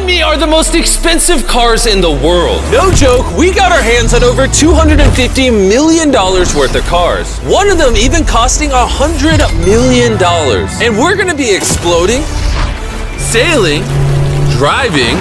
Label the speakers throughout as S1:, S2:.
S1: me are the most expensive cars in the world. No joke, we got our hands on over $250 million worth of cars. One of them even costing $100 million. And we're gonna be exploding, sailing, driving,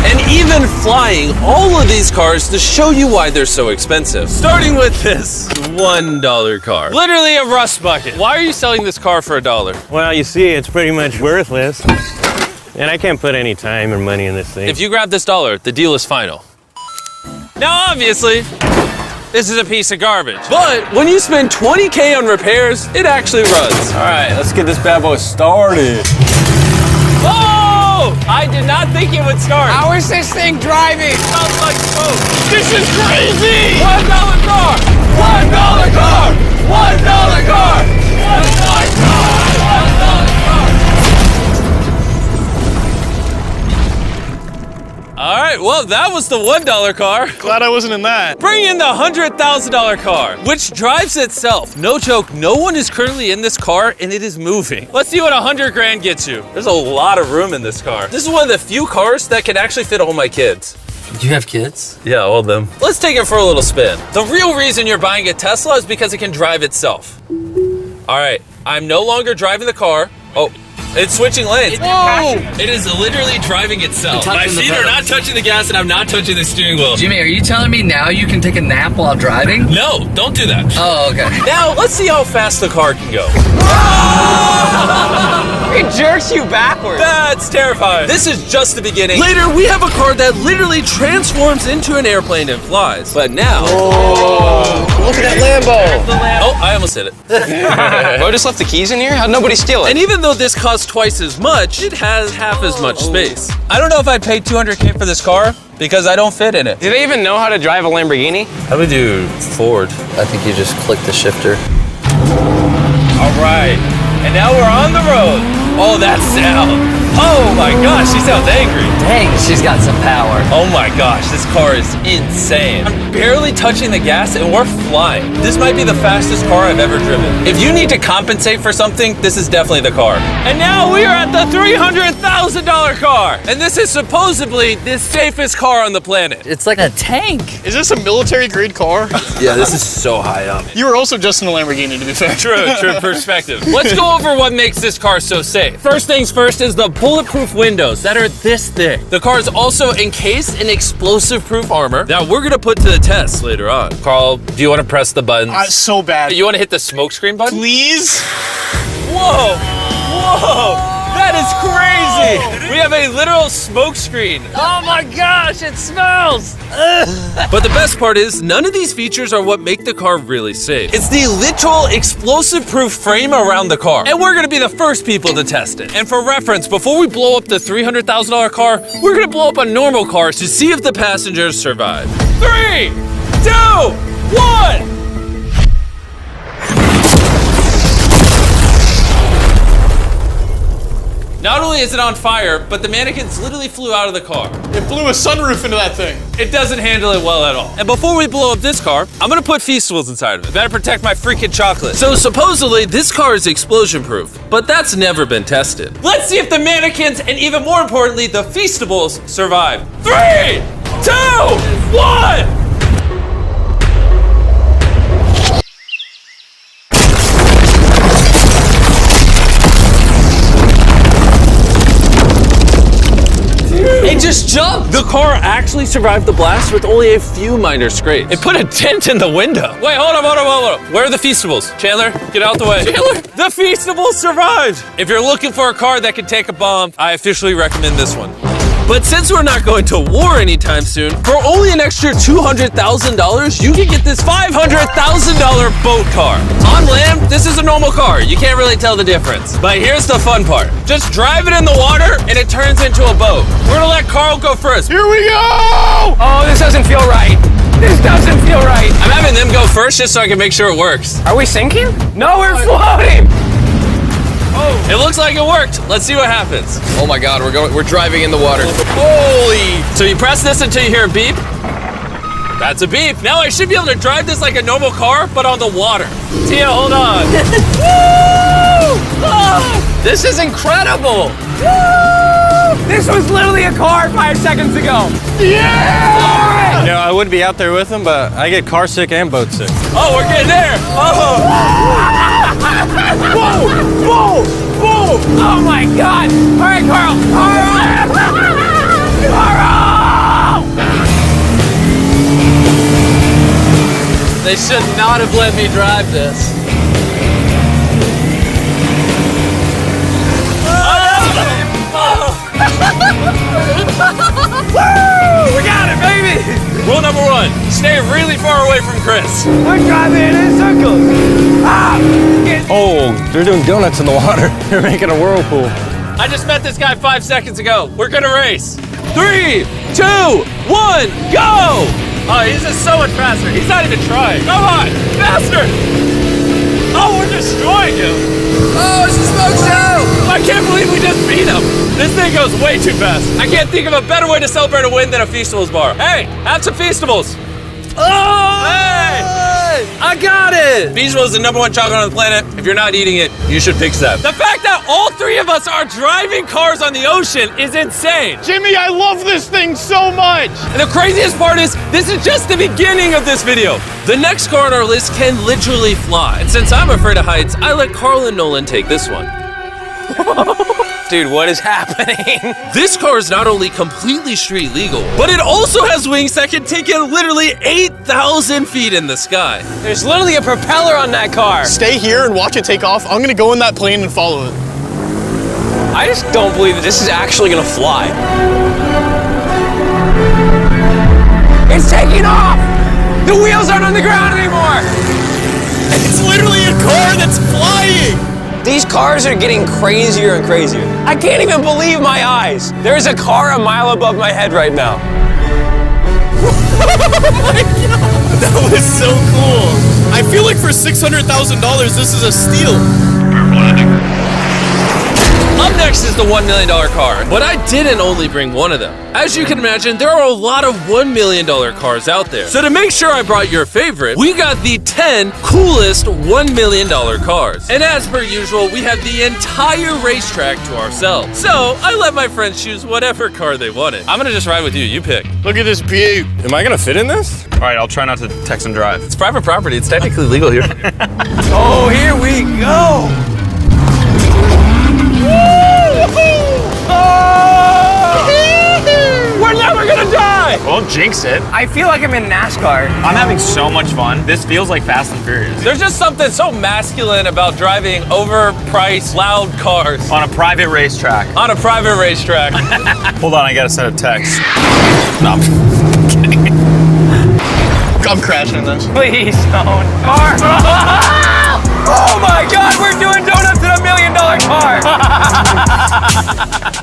S1: and even flying all of these cars to show you why they're so expensive. Starting with this $1 car. Literally a rust bucket. Why are you selling this car for $1?
S2: Well, you see, it's pretty much worthless. And I can't put any time or money in this thing.
S1: If you grab this $1, the deal is final. Now, obviously, this is a piece of garbage. But when you spend $20K on repairs, it actually runs.
S3: All right, let's get this bad boy started.
S1: Oh! I did not think it would start.
S4: How is this thing driving?
S1: Sounds like smoke. This is crazy! $1 car! $1 car! $1 car! $1 car! $1 car! All right, well, that was the $1 car.
S5: Glad I wasn't in that.
S1: Bring in the $100,000 car, which drives itself. No joke, no one is currently in this car and it is moving. Let's see what 100 grand gets you. There's a lot of room in this car. This is one of the few cars that can actually fit all my kids.
S6: You have kids?
S1: Yeah, all of them. Let's take it for a little spin. The real reason you're buying a Tesla is because it can drive itself. All right, I'm no longer driving the car. Oh. It's switching lanes.
S4: Whoa!
S1: It is literally driving itself. My feet are not touching the gas and I'm not touching the steering wheel.
S6: Jimmy, are you telling me now you can take a nap while driving?
S1: No, don't do that.
S6: Oh, okay.
S1: Now, let's see how fast the car can go.
S4: It jerks you backwards.
S1: That's terrifying. This is just the beginning. Later, we have a car that literally transforms into an airplane and flies. But now...
S4: Look at that Lambo.
S1: Oh, I almost hit it.
S4: Bro just left the keys in here? How'd nobody steal it?
S1: And even though this costs twice as much, it has half as much space. I don't know if I'd pay $200K for this car because I don't fit in it.
S4: Do they even know how to drive a Lamborghini?
S1: How do we do Ford?
S6: I think you just click the shifter.
S1: All right, and now we're on the road. Oh, that sound. Oh my gosh, she sounds angry.
S6: Dang, she's got some power.
S1: Oh my gosh, this car is insane. I'm barely touching the gas and we're flying. This might be the fastest car I've ever driven. If you need to compensate for something, this is definitely the car. And now we are at the $300,000 car. And this is supposedly the safest car on the planet.
S6: It's like a tank.
S5: Is this a military grade car?
S1: Yeah, this is so high up.
S5: You were also just in a Lamborghini, to be fair.
S1: True perspective. Let's go over what makes this car so safe. First things first is the bulletproof windows that are this thick. The car is also encased in explosive-proof armor that we're gonna put to the test later on. Carl, do you want to press the buttons?
S5: So bad.
S1: You want to hit the smoke screen button?
S5: Please?
S1: Whoa! Whoa! That is crazy! We have a literal smoke screen. Oh my gosh, it smells! But the best part is, none of these features are what make the car really safe. It's the literal explosive-proof frame around the car. And we're gonna be the first people to test it. And for reference, before we blow up the $300,000 car, we're gonna blow up a normal car to see if the passengers survive. 3, 2, 1! Not only is it on fire, but the mannequins literally flew out of the car.
S5: It blew a sunroof into that thing.
S1: It doesn't handle it well at all. And before we blow up this car, I'm gonna put Feastables inside of it. Better protect my freaking chocolate. So supposedly, this car is explosion proof, but that's never been tested. Let's see if the mannequins, and even more importantly, the Feastables survive. 3, 2, 1! It just jumped! The car actually survived the blast with only a few minor scrapes. It put a dent in the window. Wait, hold on. Where are the Feastables? Chandler, get out the way. Chandler, the Feastables survived! If you're looking for a car that can take a bomb, I officially recommend this one. But since we're not going to war anytime soon, for only an extra $200,000, you can get this $500,000 boat car. On land, this is a normal car. You can't really tell the difference. But here's the fun part. Just drive it in the water and it turns into a boat. We're gonna let Carl go first.
S5: Here we go!
S4: Oh, this doesn't feel right. This doesn't feel right.
S1: I'm having them go first just so I can make sure it works.
S4: Are we sinking? No, we're floating.
S1: It looks like it worked. Let's see what happens.
S4: Oh my God, we're driving in the water.
S1: Holy! So you press this until you hear a beep. That's a beep. Now I should be able to drive this like a normal car, but on the water. Tia, hold on. Woo! Oh,
S4: This is incredible.
S1: woo!
S4: This was literally a car 5 seconds ago. Yeah!
S2: You know, I would be out there with him, but I get car sick and boat sick.
S1: Oh, we're getting there. Oh.
S4: Whoa! Whoa! Whoa! Oh my God! All right, Carl! Carl! Carl!
S1: They should not have let me drive this.
S4: Woo! We got it, baby!
S1: Rule number 1, stay really far away from Chris.
S4: We're driving in circles. Ah!
S2: Oh, they're doing donuts in the water. They're making a whirlpool.
S1: I just met this guy 5 seconds ago. We're gonna race. 3, 2, 1, go! Oh, he's just so much faster. He's not even trying. Come on, faster! Oh, we're destroying him. Oh, it's a smoke show! I can't believe we just beat him. This thing goes way too fast. I can't think of a better way to celebrate a win than a Feastables bar. Hey, have some Feastables. Oh! Hey! I got it! Feastables is the #1 chocolate on the planet. If you're not eating it, you should fix that. The fact that all 3 of us are driving cars on the ocean is insane.
S5: Jimmy, I love this thing so much.
S1: And the craziest part is, this is just the beginning of this video. The next car on our list can literally fly. And since I'm afraid of heights, I let Carl and Nolan take this one.
S4: Dude, what is happening?
S1: This car is not only completely street legal, but it also has wings that can take it literally 8,000 feet in the sky.
S4: There's literally a propeller on that car.
S5: Stay here and watch it take off. I'm gonna go in that plane and follow it.
S4: I just don't believe that this is actually gonna fly. It's taking off! The wheels aren't on the ground anymore!
S5: It's literally a car that's flying.
S4: These cars are getting crazier and crazier. I can't even believe my eyes. There's a car a mile above my head right now.
S5: That was so cool. I feel like for $600,000, this is a steal.
S1: Up next is the $1 million car, but I didn't only bring one of them. As you can imagine, there are a lot of $1 million cars out there. So to make sure I brought your favorite, we got the 10 coolest $1 million cars. And as per usual, we have the entire racetrack to ourselves. So I let my friends choose whatever car they wanted. I'm gonna just ride with you, you pick.
S5: Look at this beaut.
S2: Am I gonna fit in this?
S3: All right, I'll try not to text and drive.
S1: It's private property, it's technically legal here.
S4: Oh, here we go! We're never gonna die!
S3: Won't jinx it.
S4: I feel like I'm in NASCAR.
S3: I'm having so much fun. This feels like Fast and Furious.
S1: There's just something so masculine about driving overpriced, loud cars
S3: On a private racetrack.
S1: on a private racetrack.
S3: Hold on, I gotta send a text. No,
S5: I'm crashing this.
S4: Please don't. Car! Oh my God, we're doing donuts in $1 million car!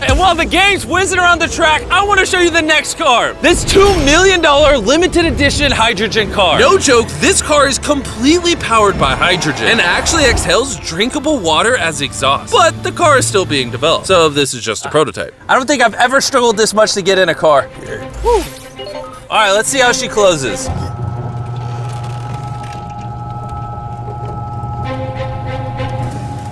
S1: And while the gang's whizzing around the track, I want to show you the next car. This $2 million limited edition hydrogen car. No joke, this car is completely powered by hydrogen and actually exhales drinkable water as exhaust. But the car is still being developed, so this is just a prototype. I don't think I've ever struggled this much to get in a car. Whew. All right, let's see how she closes.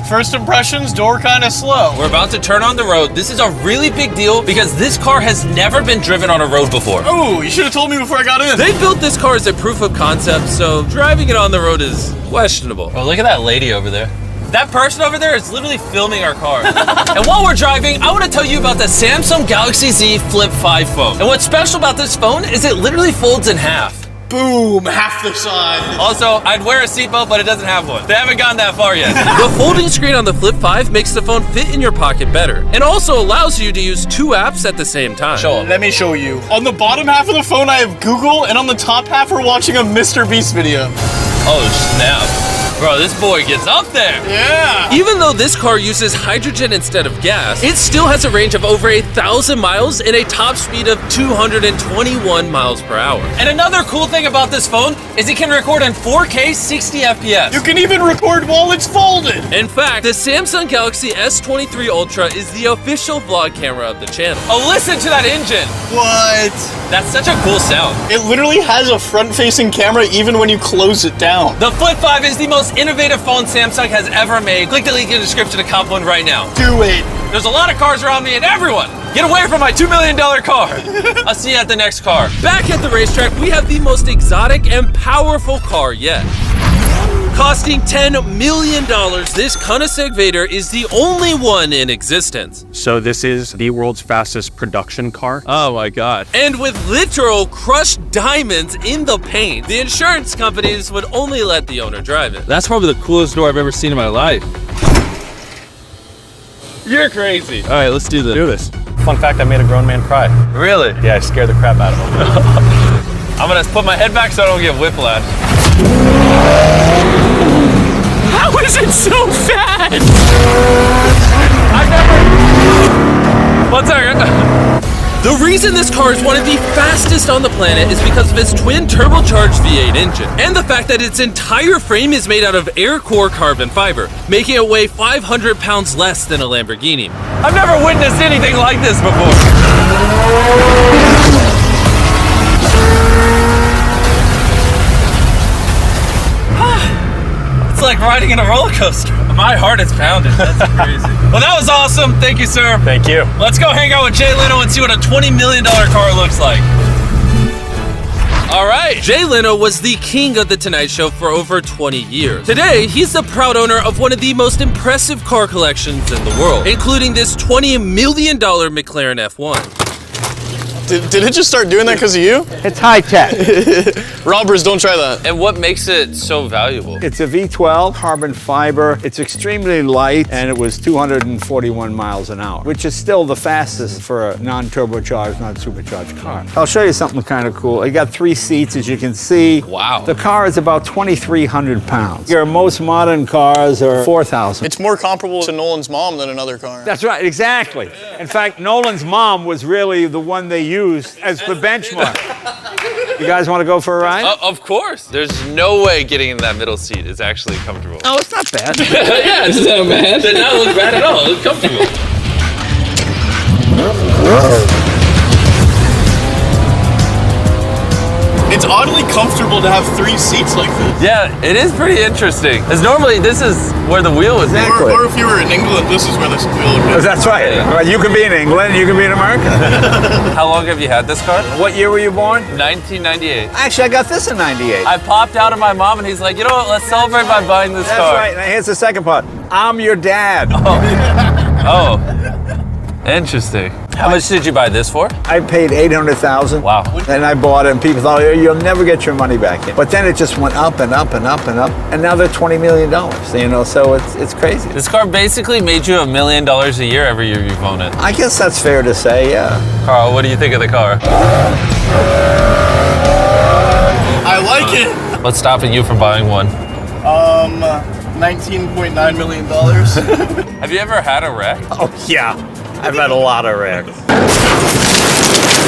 S5: First impressions, door kind of slow.
S1: We're about to turn on the road. This is a really big deal because this car has never been driven on a road before.
S5: Oh, you should have told me before I got in.
S1: They built this car as a proof of concept, so driving it on the road is questionable. Oh, look at that lady over there. That person over there is literally filming our car. And while we're driving, I want to tell you about the Samsung Galaxy Z Flip 5 phone. And what's special about this phone is it literally folds in half.
S5: Boom, half the size.
S1: Also, I'd wear a seatbelt, but it doesn't have one. They haven't gone that far yet. The folding screen on the Flip 5 makes the phone fit in your pocket better, and also allows you to use 2 apps at the same time. Show 'em.
S5: Let me show you. On the bottom half of the phone, I have Google, and on the top half, we're watching a Mr. Beast video.
S1: Oh, snap. Bro, this boy gets up there.
S5: Yeah.
S1: Even though this car uses hydrogen instead of gas, it still has a range of over 1,000 miles and a top speed of 221 miles per hour. And another cool thing about this phone is it can record in 4K 60 FPS.
S5: You can even record while it's folded.
S1: In fact, the Samsung Galaxy S23 Ultra is the official vlog camera of the channel. Oh, listen to that engine.
S5: What?
S1: That's such a cool sound.
S5: It literally has a front-facing camera even when you close it down.
S1: The Flip 5 is the most innovative phone Samsung has ever made. Click the link in the description to cop one right now.
S5: Do it.
S1: There's a lot of cars around me and everyone Get away from my $2 million car. I'll see you at the next car. Back at the racetrack, we have the most exotic and powerful car yet. Costing $10 million, this Koenigsegg Vader is the only one in existence.
S2: So this is the world's fastest production car.
S1: Oh my God. And with literal crushed diamonds in the paint, the insurance companies would only let the owner drive it. That's probably the coolest door I've ever seen in my life. You're crazy. All right, let's do this.
S2: Do this. Fun fact, I made a grown man cry.
S1: Really?
S2: Yeah, I scared the crap out of him.
S1: I'm gonna put my head back so I don't get whiplash. How is it so fast? One second. The reason this car is one of the fastest on the planet is because of its twin turbocharged V8 engine, and the fact that its entire frame is made out of air core carbon fiber, making it weigh 500 pounds less than a Lamborghini. I've never witnessed anything like this before. It's like riding in a roller coaster. My heart is pounding. That's crazy. Well, that was awesome. Thank you, sir.
S2: Thank you.
S1: Let's go hang out with Jay Leno and see what a $20 million car looks like. All right. Jay Leno was the king of The Tonight Show for over 20 years. Today, he's the proud owner of one of the most impressive car collections in the world, including this $20 million McLaren F1.
S5: Did it just start doing that because of you?
S7: It's high tech.
S5: Robbers, don't try that.
S1: And what makes it so valuable?
S7: It's a V12 carbon fiber. It's extremely light, and it was 241 miles an hour, which is still the fastest for a non-turbocharged, non-supercharged car. I'll show you something kind of cool. You got 3 seats, as you can see.
S1: Wow.
S7: The car is about 2,300 pounds. Your most modern cars are 4,000.
S5: It's more comparable to Nolan's mom than another car.
S7: That's right, exactly. In fact, Nolan's mom was really the one they used as the benchmark. You guys want to go for a ride?
S1: Of course. There's no way getting in that middle seat is actually comfortable.
S7: Oh, it's not bad.
S1: Yeah, it's not bad. It did not look bad at all. It looked comfortable.
S5: It's oddly comfortable to have 3 seats like this.
S1: Yeah, it is pretty interesting. Because normally this is where the wheel is.
S7: Exactly.
S5: Or if you were in England, this is where this wheel would be.
S7: That's right. You can be in England, you can be in America.
S1: How long have you had this car?
S7: What year were you born?
S1: 1998.
S7: Actually, I got this in 98.
S1: I popped out of my mom and he's like, you know what, let's celebrate by buying this
S7: That's
S1: car.
S7: right. Now here's the second part. I'm your dad.
S1: Oh, interesting. How much did you buy this for?
S7: I paid $800,000.
S1: Wow.
S7: And I bought it, and people thought, oh, you'll never get your money back in. But then it just went up and up and up and up, and now they're $20 million. You know, so it's crazy.
S1: This car basically made you $1 million a year every year you've owned it.
S7: I guess that's fair to say, yeah.
S1: Carl, what do you think of the car?
S5: I like it.
S1: What's stopping you from buying one?
S5: $19.9 million.
S1: Have you ever had a wreck?
S2: Oh, yeah. I've had a lot of wrecks.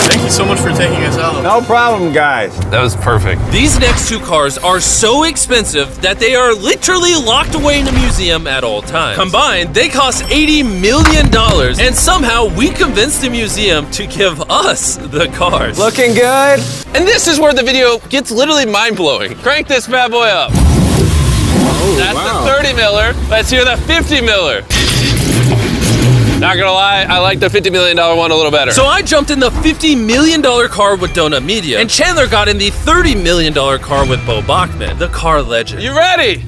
S5: Thank you so much for taking us out.
S7: No problem, guys.
S1: That was perfect. These next 2 cars are so expensive that they are literally locked away in a museum at all times. Combined, they cost $80 million, and somehow we convinced the museum to give us the cars.
S4: Looking good.
S1: And this is where the video gets literally mind-blowing. Crank this bad boy up. That's the 30 miller. Let's hear the 50 miller. Not gonna lie, I like the $50 million one a little better. So I jumped in the $50 million car with Donut Media, and Chandler got in the $30 million car with Bo Bachman, the car legend. You ready?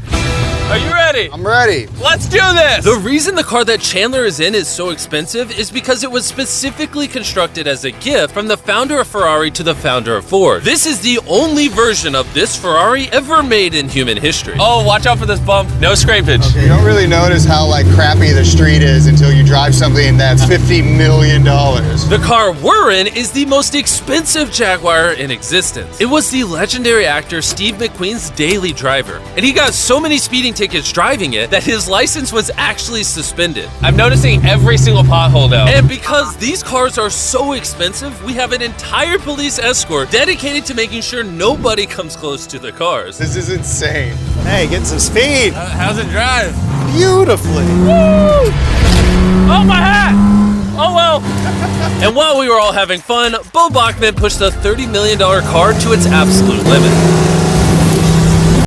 S1: Are you ready?
S5: I'm ready.
S1: Let's do this! The reason the car that Chandler is in is so expensive is because it was specifically constructed as a gift from the founder of Ferrari to the founder of Ford. This is the only version of this Ferrari ever made in human history. Oh, watch out for this bump. No scrapage.
S8: You don't really notice how crappy the street is until you drive something that's $50 million.
S1: The car we're in is the most expensive Jaguar in existence. It was the legendary actor Steve McQueen's daily driver, and he got so many speeding tickets driving it that his license was actually suspended. I'm noticing every single pothole now. And because these cars are so expensive, we have an entire police escort dedicated to making sure nobody comes close to the cars.
S8: This is insane.
S5: Hey, get some speed.
S1: How's it drive?
S5: Beautifully.
S1: Woo! Oh, my hat! Oh well. And while we were all having fun, Bo Bachman pushed the $30 million car to its absolute limit.